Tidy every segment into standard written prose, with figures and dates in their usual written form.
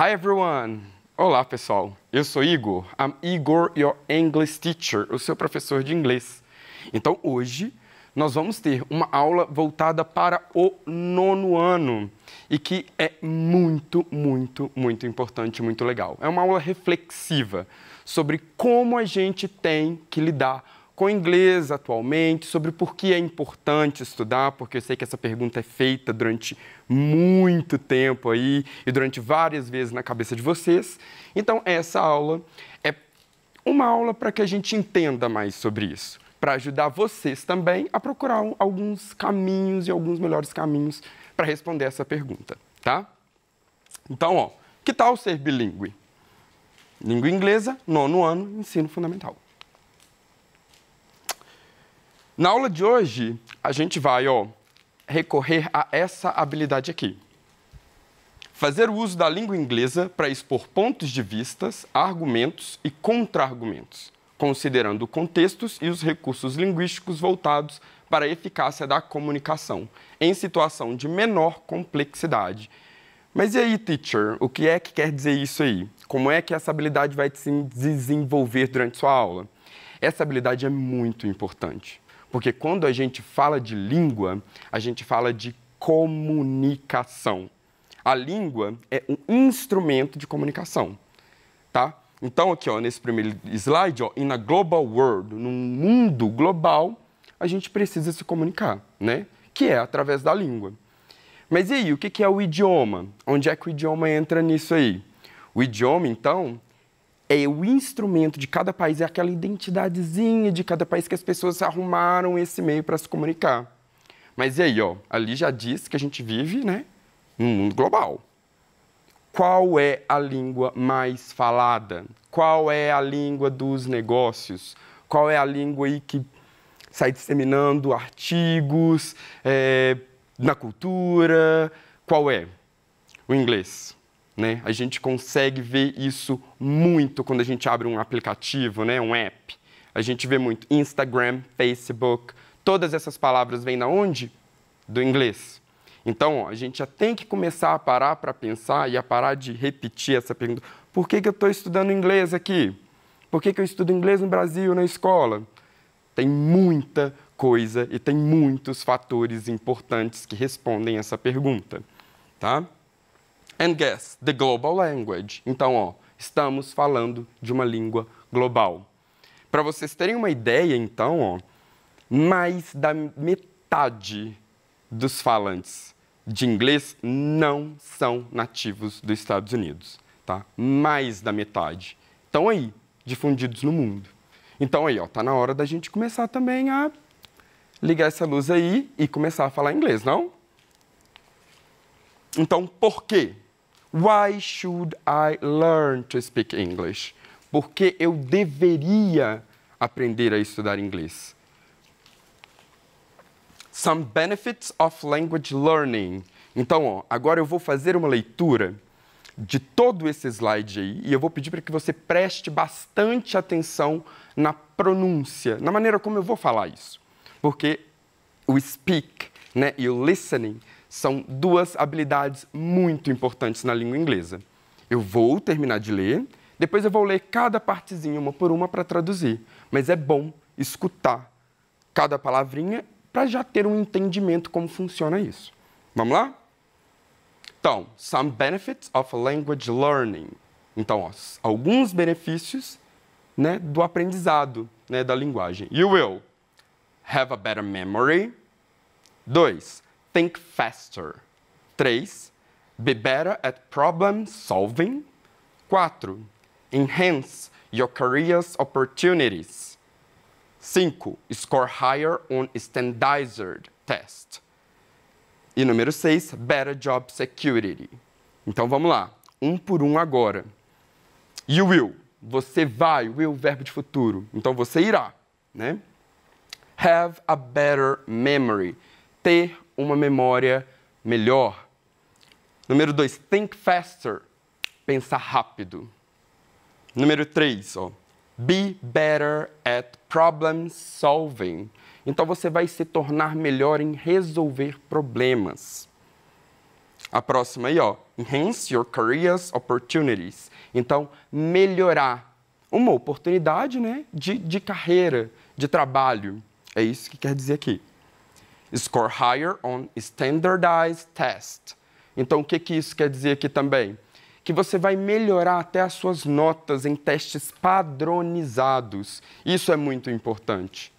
Hi everyone! Olá pessoal, eu sou Igor. I'm Igor, your English teacher, o seu professor de inglês. Então hoje nós vamos ter uma aula voltada para o 9º ano e que é muito importante, muito legal. É uma aula reflexiva sobre como a gente tem que lidar com o inglês atualmente, sobre por que é importante estudar, porque eu sei que essa pergunta é feita durante muito tempo aí e durante várias vezes na cabeça de vocês. Então, essa aula é uma aula para que a gente entenda mais sobre isso, para ajudar vocês também a procurar alguns caminhos e alguns melhores caminhos para responder essa pergunta, tá? Então, ó, que tal ser bilíngue? Língua inglesa, 9º ano, ensino fundamental. Na aula de hoje, a gente vai recorrer a essa habilidade aqui. Fazer uso da língua inglesa para expor pontos de vistas, argumentos e contra-argumentos, considerando contextos e os recursos linguísticos voltados para a eficácia da comunicação, em situação de menor complexidade. Mas e aí, teacher, o que é que quer dizer isso aí? Como é que essa habilidade vai se desenvolver durante sua aula? Essa habilidade é muito importante. Porque quando a gente fala de língua, a gente fala de comunicação. A língua é um instrumento de comunicação, tá? Então, aqui, ó, nesse primeiro slide, ó, in a global world, num mundo global, a gente precisa se comunicar, né? Que é através da língua. Mas e aí, o que é o idioma? Onde é que o idioma entra nisso aí? O idioma, então, é o instrumento de cada país, é aquela identidadezinha de cada país que as pessoas arrumaram esse meio para se comunicar. Mas e aí, ó, ali já diz que a gente vive, né, num mundo global. Qual é a língua mais falada? Qual é a língua dos negócios? Qual é a língua aí que sai disseminando artigos na cultura? Qual é? O inglês. Né? A gente consegue ver isso muito quando a gente abre um aplicativo, né? Um app. A gente vê muito Instagram, Facebook, todas essas palavras vêm de onde? Do inglês. Então, ó, a gente já tem que começar a parar para pensar e a parar de repetir essa pergunta. Por que eu estou estudando inglês aqui? Por que eu estudo inglês no Brasil, na escola? Tem muita coisa e tem muitos fatores importantes que respondem essa pergunta, tá? And guess, the global language. Então, ó, estamos falando de uma língua global. Para vocês terem uma ideia, então, ó, mais da metade dos falantes de inglês não são nativos dos Estados Unidos, tá? Mais da metade. Estão aí, difundidos no mundo. Então, aí, ó, tá na hora da gente começar também a ligar essa luz aí e começar a falar inglês, não? Então, por quê? Why should I learn to speak English? Por que eu deveria aprender a estudar inglês? Some benefits of language learning. Então, ó, agora eu vou fazer uma leitura de todo esse slide aí e eu vou pedir para que você preste bastante atenção na pronúncia, na maneira como eu vou falar isso. Porque o speak, né, e o listening são duas habilidades muito importantes na língua inglesa. Eu vou terminar de ler, depois eu vou ler cada partezinha, uma por uma, para traduzir. Mas é bom escutar cada palavrinha para já ter um entendimento como funciona isso. Vamos lá? Então, some benefits of language learning. Então, ó, alguns benefícios, né, do aprendizado, né, da linguagem. You will have a better memory. 2. Think faster. 3. Be better at problem solving. 4. Enhance your career's opportunities. 5. Score higher on standardized test. E número 6. Better job security. Então vamos lá, um por um agora. You will. Você vai. Will, verbo de futuro. Então você irá, né? Have a better memory. Ter uma memória melhor. Número 2, think faster. Pensar rápido. Número 3, ó, be better at problem solving. Então, você vai se tornar melhor em resolver problemas. A próxima aí, ó, enhance your career's opportunities. Então, melhorar uma oportunidade, né, de carreira, de trabalho. É isso que quer dizer aqui. Score higher on standardized test. Então, o que isso quer dizer aqui também? Que você vai melhorar até as suas notas em testes padronizados. Isso é muito importante.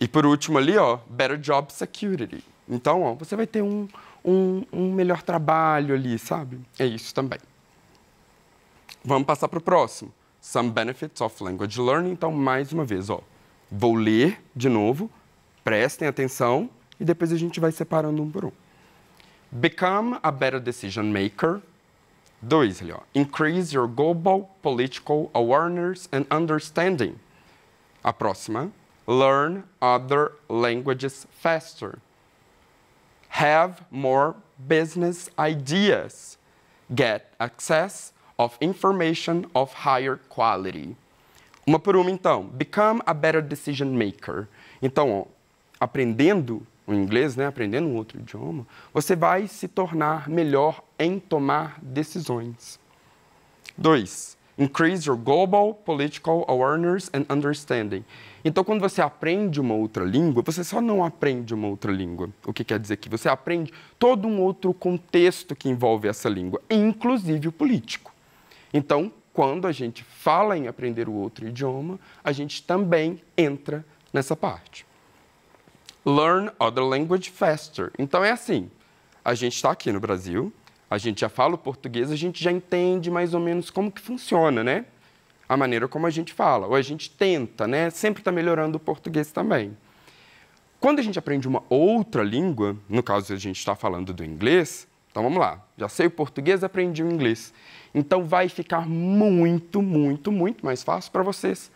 E por último ali, ó, better job security. Então, ó, você vai ter um melhor trabalho ali, sabe? É isso também. Vamos passar para o próximo. Some benefits of language learning. Então, mais uma vez, ó, vou ler de novo, prestem atenção e depois a gente vai separando um por um. Become a better decision maker. 2, ali, ó. Increase your global political awareness and understanding. A próxima. Learn other languages faster. Have more business ideas. Get access of information of higher quality. Uma por uma, então. Become a better decision maker. Então, ó, aprendendo o inglês, né, aprendendo um outro idioma, você vai se tornar melhor em tomar decisões. 2. Increase your global political awareness and understanding. Então, quando você aprende uma outra língua, você só não aprende uma outra língua. O que quer dizer que você aprende todo um outro contexto que envolve essa língua, inclusive o político. Então, quando a gente fala em aprender o outro idioma, a gente também entra nessa parte. Learn other language faster. Então, é assim, a gente está aqui no Brasil, a gente já fala o português, a gente já entende mais ou menos como que funciona, né? A maneira como a gente fala, ou a gente tenta, né? Sempre está melhorando o português também. Quando a gente aprende uma outra língua, no caso a gente está falando do inglês, então vamos lá, já sei o português, aprendi o inglês. Então vai ficar muito, muito, muito mais fácil para vocês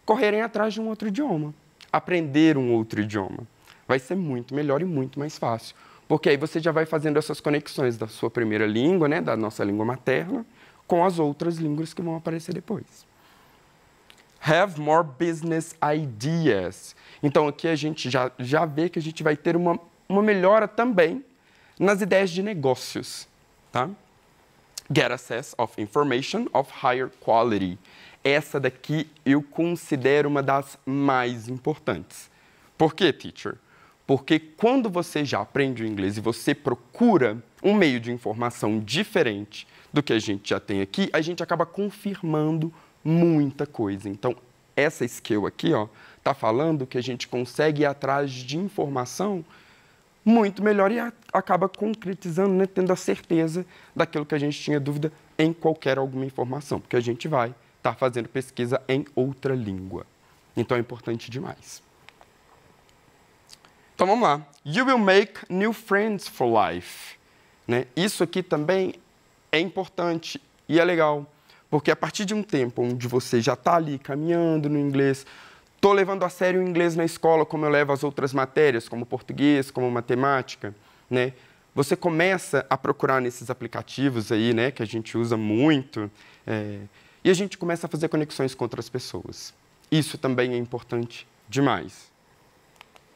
correrem atrás de um outro idioma, aprender um outro idioma. Vai ser muito melhor e muito mais fácil, porque aí você já vai fazendo essas conexões da sua primeira língua, né, da nossa língua materna, com as outras línguas que vão aparecer depois. Have more business ideas. Então, aqui a gente já vê que a gente vai ter uma melhora também nas ideias de negócios. Tá? Get access of information of higher quality. Essa daqui eu considero uma das mais importantes. Por quê, teacher? Porque quando você já aprende o inglês e você procura um meio de informação diferente do que a gente já tem aqui, a gente acaba confirmando muita coisa. Então, essa skill aqui, ó, tá falando que a gente consegue ir atrás de informação muito melhor e acaba concretizando, né, tendo a certeza daquilo que a gente tinha dúvida em alguma informação, porque a gente vai estar fazendo pesquisa em outra língua. Então, é importante demais. Então, vamos lá. You will make new friends for life. Né? Isso aqui também é importante e é legal. Porque a partir de um tempo onde você já está ali caminhando no inglês, estou levando a sério o inglês na escola como eu levo as outras matérias, como português, como matemática, né? Você começa a procurar nesses aplicativos aí, né, que a gente usa muito, e a gente começa a fazer conexões com outras pessoas. Isso também é importante demais.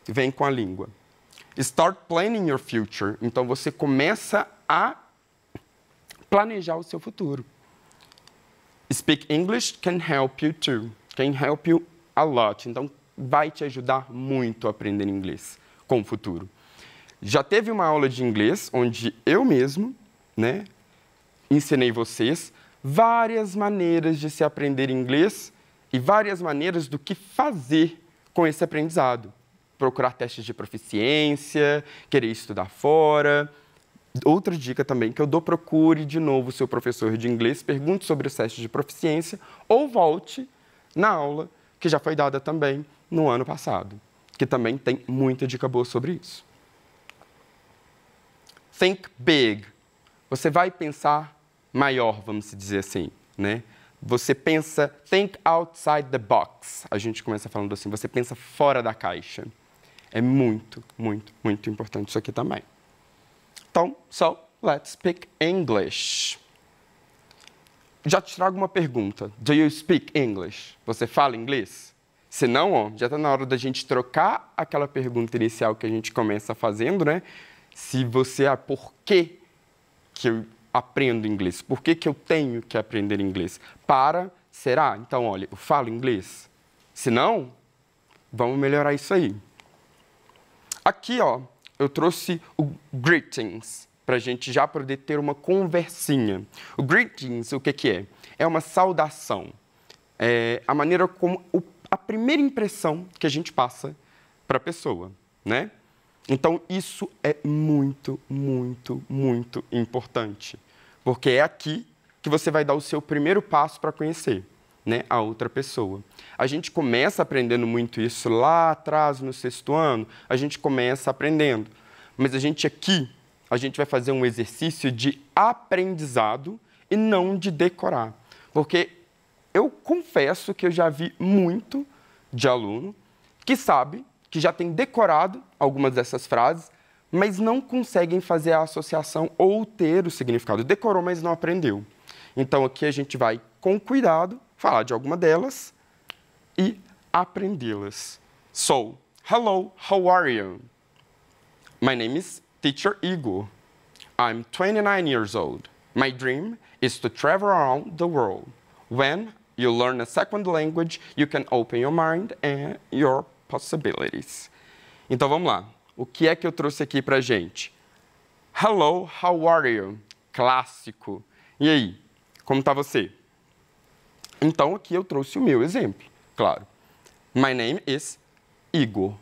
Vem com a língua. Start planning your future. Então, você começa a planejar o seu futuro. Speak English can help you too. Can help you a lot. Então, vai te ajudar muito a aprender inglês com o futuro. Já teve uma aula de inglês onde eu mesmo, né, ensinei vocês várias maneiras de se aprender inglês e várias maneiras do que fazer com esse aprendizado. Procurar testes de proficiência, querer estudar fora. Outra dica também que eu dou, procure de novo o seu professor de inglês, pergunte sobre os testes de proficiência ou volte na aula que já foi dada também no ano passado, que também tem muita dica boa sobre isso. Think big. Você vai pensar maior, vamos dizer assim, né? Você pensa, think outside the box. A gente começa falando assim, você pensa fora da caixa. É muito, muito, muito importante isso aqui também. Então, let's speak English. Já te trago uma pergunta. Do you speak English? Você fala inglês? Se não, ó, já está na hora da gente trocar aquela pergunta inicial que a gente começa fazendo, né? Se você, por que eu aprendo inglês? Por que eu tenho que aprender inglês? Será? Então, olha, eu falo inglês? Se não, vamos melhorar isso aí. Aqui, ó, eu trouxe o greetings, para a gente já poder ter uma conversinha. O greetings, o que é? É uma saudação. É a maneira como a primeira impressão que a gente passa para a pessoa, né? Então, isso é muito, muito, muito importante, porque é aqui que você vai dar o seu primeiro passo para conhecer, né, a outra pessoa. A gente começa aprendendo muito isso lá atrás, no 6º ano, a gente começa aprendendo, mas a gente vai fazer um exercício de aprendizado e não de decorar, porque eu confesso que eu já vi muito de aluno que sabe, que já tem decorado algumas dessas frases, mas não conseguem fazer a associação ou ter o significado. Decorou, mas não aprendeu. Então, aqui a gente vai, com cuidado, falar de alguma delas e aprendê-las. So, hello, how are you? My name is Teacher Igor. I'm 29 years old. My dream is to travel around the world. When you learn a second language, you can open your mind and your possibilities. Então, vamos lá. O que é que eu trouxe aqui pra gente? Hello, how are you? Clássico. E aí, como tá você? Então, aqui eu trouxe o meu exemplo, claro. My name is Igor.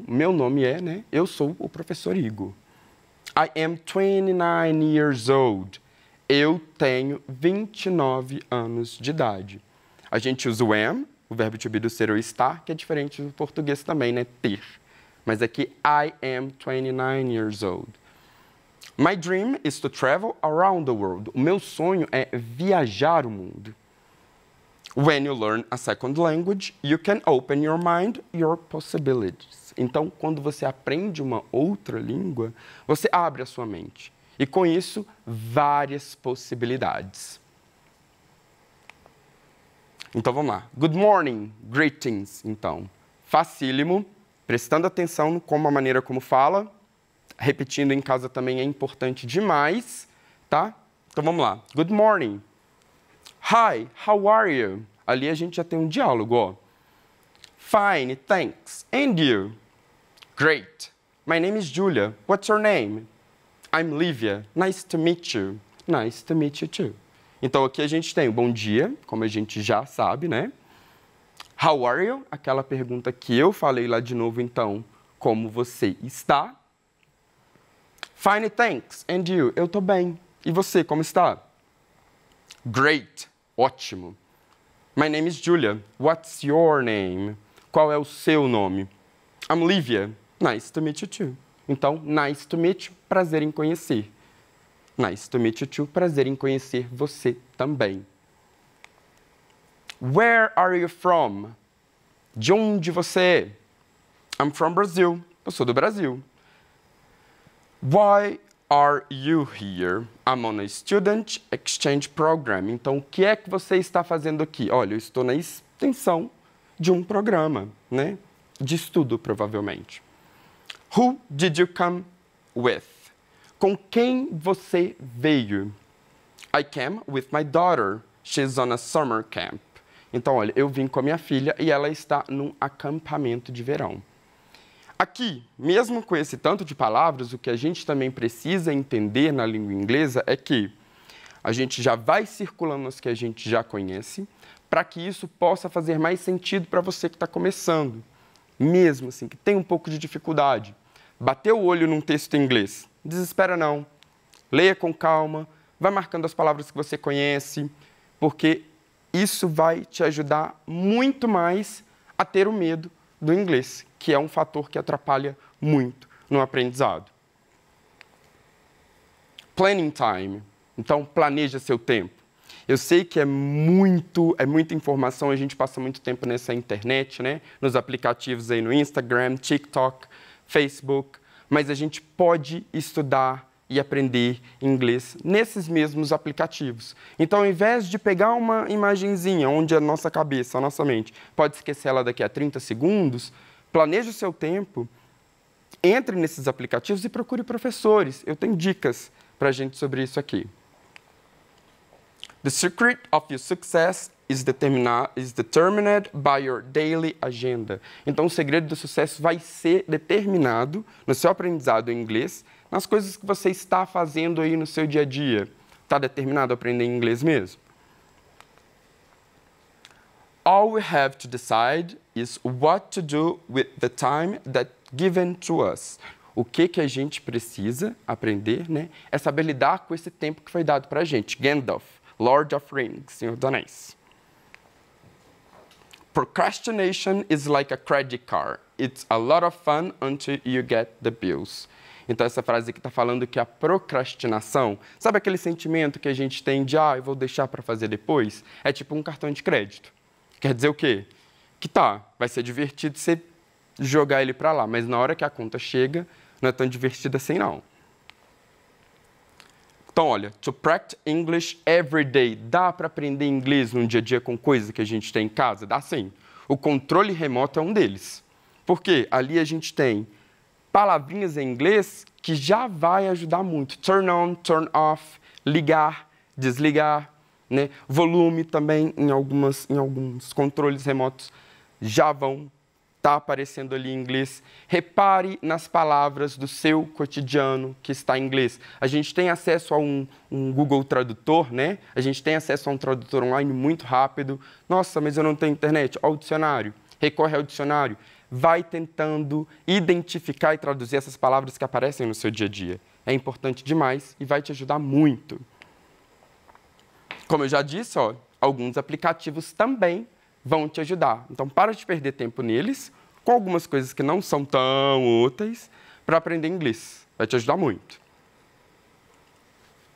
Meu nome é, né? Eu sou o professor Igor. I am 29 years old. Eu tenho 29 anos de idade. A gente usa o am, o verbo to be do ser ou estar, que é diferente do português também, né? Ter. Mas aqui, I am 29 years old. My dream is to travel around the world. O meu sonho é viajar o mundo. When you learn a second language, you can open your mind, your possibilities. Então, quando você aprende uma outra língua, você abre a sua mente. E com isso, várias possibilidades. Então, vamos lá. Good morning, greetings. Então, facílimo, prestando atenção como a maneira como fala. Repetindo em casa também é importante demais, tá? Então, vamos lá. Good morning. Hi, how are you? Ali a gente já tem um diálogo, ó. Fine, thanks. And you? Great. My name is Julia. What's your name? I'm Livia. Nice to meet you. Nice to meet you too. Então, aqui a gente tem o bom dia, como a gente já sabe, né? How are you? Aquela pergunta que eu falei lá de novo, então, como você está? Fine, thanks. And you? Eu tô bem. E você, como está? Great. Ótimo. My name is Julia. What's your name? Qual é o seu nome? I'm Livia. Nice to meet you too. Então, nice to meet you, prazer em conhecer. Nice to meet you too, prazer em conhecer você também. Where are you from? De onde você é? I'm from Brazil. Eu sou do Brasil. Why are you here? I'm on a student exchange program. Então, o que é que você está fazendo aqui? Olha, eu estou na extensão de um programa, né? De estudo, provavelmente. Who did you come with? Com quem você veio? I came with my daughter. She's on a summer camp. Então, olha, eu vim com a minha filha e ela está num acampamento de verão. Aqui, mesmo com esse tanto de palavras, o que a gente também precisa entender na língua inglesa é que a gente já vai circulando as que a gente já conhece, para que isso possa fazer mais sentido para você que está começando. Mesmo assim, que tem um pouco de dificuldade. Bateu o olho num texto em inglês. Desespera não. Leia com calma, vai marcando as palavras que você conhece, porque isso vai te ajudar muito mais a ter o medo do inglês, que é um fator que atrapalha muito no aprendizado. Planning time. Então, planeja seu tempo. Eu sei que é muita informação, a gente passa muito tempo nessa internet, né? Nos aplicativos aí no Instagram, TikTok, Facebook, mas a gente pode estudar e aprender inglês nesses mesmos aplicativos. Então, ao invés de pegar uma imagenzinha onde a nossa cabeça, a nossa mente, pode esquecer ela daqui a 30 segundos, planeje o seu tempo entre nesses aplicativos e procure professores. Eu tenho dicas para a gente sobre isso aqui. The secret of your success is determined by your daily agenda. Então, o segredo do sucesso vai ser determinado no seu aprendizado em inglês, nas coisas que você está fazendo aí no seu dia a dia. Está determinado a aprender inglês mesmo? All we have to decide is what to do with the time that's given to us. O que a gente precisa aprender, né? É saber lidar com esse tempo que foi dado para a gente. Gandalf, Lord of Rings, Senhor dos Anéis. Procrastination is like a credit card. It's a lot of fun until you get the bills. Então, essa frase aqui está falando que a procrastinação, sabe aquele sentimento que a gente tem de, eu vou deixar para fazer depois? É tipo um cartão de crédito. Quer dizer o quê? Que vai ser divertido você jogar ele para lá, mas na hora que a conta chega, não é tão divertido assim, não. Então, olha, to practice English every day. Dá para aprender inglês no dia a dia com coisas que a gente tem em casa? Dá sim. O controle remoto é um deles. Porque ali a gente tem palavrinhas em inglês que já vai ajudar muito. Turn on, turn off, ligar, desligar, né? Volume também em alguns controles remotos já vão estar aparecendo ali em inglês. Repare nas palavras do seu cotidiano que está em inglês. A gente tem acesso a um Google Tradutor, né? A gente tem acesso a um tradutor online muito rápido. Nossa, mas eu não tenho internet. Olha o dicionário. Recorre ao dicionário. Vai tentando identificar e traduzir essas palavras que aparecem no seu dia a dia. É importante demais e vai te ajudar muito. Como eu já disse, alguns aplicativos também vão te ajudar. Então, para de perder tempo neles, com algumas coisas que não são tão úteis, para aprender inglês. Vai te ajudar muito.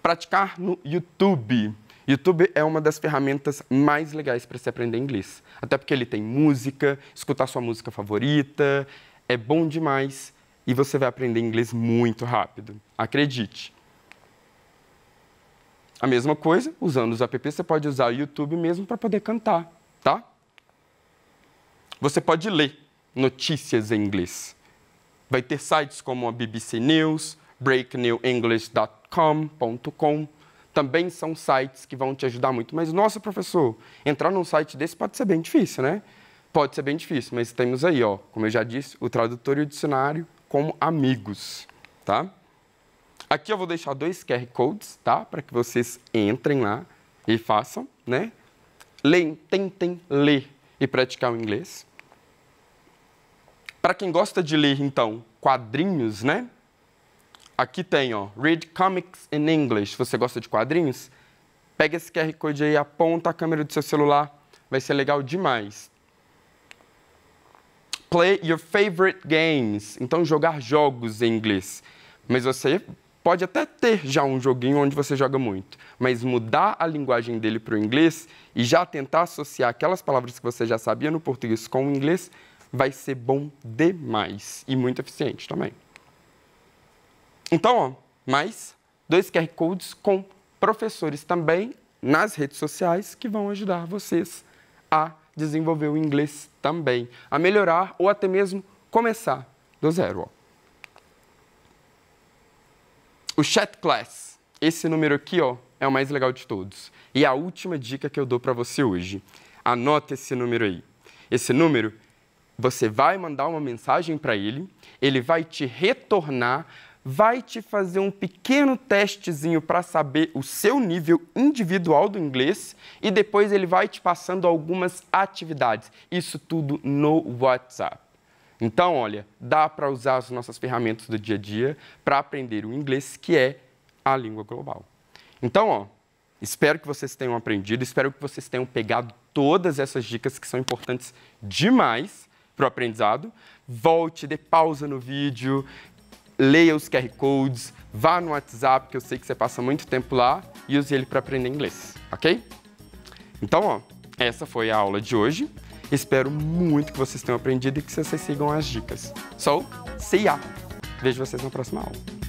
Praticar no YouTube. YouTube é uma das ferramentas mais legais para se aprender inglês. Até porque ele tem música, escutar sua música favorita, é bom demais e você vai aprender inglês muito rápido. Acredite. A mesma coisa, usando os apps, você pode usar o YouTube mesmo para poder cantar, tá? Você pode ler notícias em inglês. Vai ter sites como a BBC News, breaknewenglish.com. Também são sites que vão te ajudar muito. Mas, nossa, professor, entrar num site desse pode ser bem difícil, né? Pode ser bem difícil, mas temos aí, como eu já disse, o tradutor e o dicionário como amigos, tá? Aqui eu vou deixar 2 QR Codes, tá? Para que vocês entrem lá e façam, né? Tentem ler e praticar o inglês. Para quem gosta de ler, então, quadrinhos, né? Aqui tem, Read Comics in English. Você gosta de quadrinhos? Pega esse QR Code aí, aponta a câmera do seu celular. Vai ser legal demais. Play your favorite games. Então, jogar jogos em inglês. Mas você pode até ter já um joguinho onde você joga muito. Mas mudar a linguagem dele para o inglês e já tentar associar aquelas palavras que você já sabia no português com o inglês vai ser bom demais. E muito eficiente também. Então, mais 2 QR Codes com professores também nas redes sociais que vão ajudar vocês a desenvolver o inglês também, a melhorar ou até mesmo começar do zero. O Chat Class, esse número aqui, é o mais legal de todos. E a última dica que eu dou para você hoje. Anota esse número aí. Esse número, você vai mandar uma mensagem para ele, ele vai te retornar, vai te fazer um pequeno testezinho para saber o seu nível individual do inglês e depois ele vai te passando algumas atividades. Isso tudo no WhatsApp. Então, olha, dá para usar as nossas ferramentas do dia a dia para aprender o inglês, que é a língua global. Então, espero que vocês tenham aprendido, espero que vocês tenham pegado todas essas dicas que são importantes demais para o aprendizado. Volte, dê pausa no vídeo, leia os QR Codes, vá no WhatsApp, que eu sei que você passa muito tempo lá, e use ele para aprender inglês, ok? Então, essa foi a aula de hoje. Espero muito que vocês tenham aprendido e que vocês sigam as dicas. So, see ya! Vejo vocês na próxima aula.